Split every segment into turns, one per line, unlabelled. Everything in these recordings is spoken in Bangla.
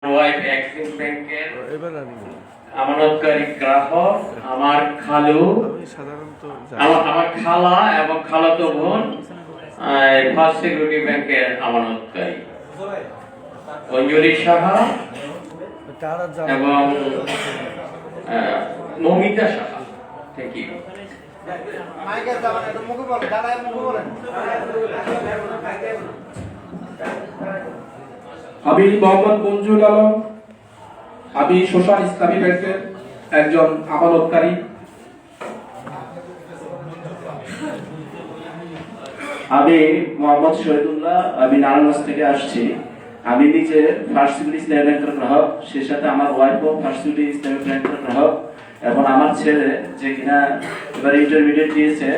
ওয়াইফ অ্যাক্সিস ব্যাংকের আমানতকারী গ্রাহক, আমার খালু, আমার খালা এবং খালাতো বোন ফার্স্ট সিকিউরিটি ব্যাংকের আমানতকারী অঞ্জলি সাহা এবং মমিতা সাহা। Thank you.
আমি মোহাম্মদ মঞ্জুর আলম, আমি সোশ্যাল ইসলামী ব্যাংকের একজন আমানতকারী।
আমি মোহাম্মদ শহীদুল্লাহ, আমি নারায়ণগঞ্জ থেকে আসছি। আমি নিজে ফার্স্ট সিকিউরিটি ইসলামী ব্যাংকের গ্রাহক, সে সাথে আমার ওয়াইফও ফার্স্ট সিকিউরিটি ইসলামী ব্যাংকের গ্রাহক এবং আমার ছেলে যে কিনা এবার ইন্টারমিডিয়েট দিয়েছে,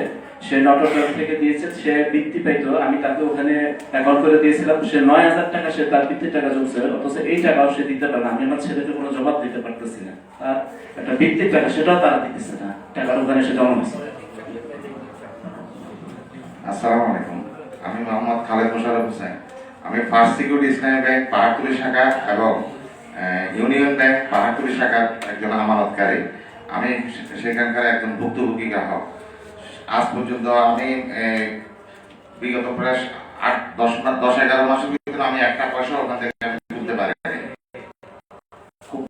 সে নটরডেম থেকে দিয়েছে, সে বৃত্তি পাইতো। আমি তাকে ওখানে অ্যাকাউন্ট করে দিয়েছিলাম, সে 9,000 টাকা সে তার বৃত্তির টাকা জমছে, অথচ এই টাকাও সে দিতে পারে না। আমি আমার ছেলেকে কোনো জবাব দিতে পারতেছি না, আর একটা বৃত্তির টাকা সেটাও তারা দিতেছে না, টাকার ওখানে সে জমা হয়েছে।
আসসালামু আলাইকুম, আমি মোহাম্মদ খালেদ মোশাররফ হোসেন। আমি ফার্স্ট সিকিউরিটি ইসলামী ব্যাংক পাহাড়তলী শাখা এবং ইউনিয়ন ব্যাংক পাহাড়তলী শাখার একজন আমানতকারী। আমি সেখানকার একজন ভুক্তভোগী গ্রাহক। আজ পর্যন্ত আমি বিগত প্রায় 10-11 মাসের ভিতরে আমি একটা পয়সা ওখান থেকে আমি তুলতে পারি। খুব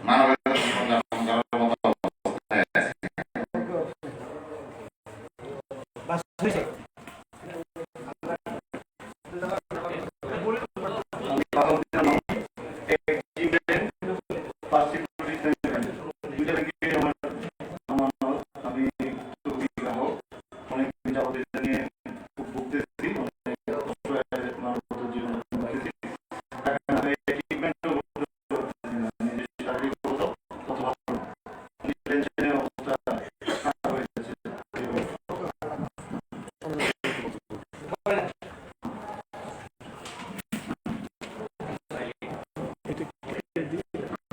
মানবতার মতো অবস্থায় আছে।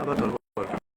আবার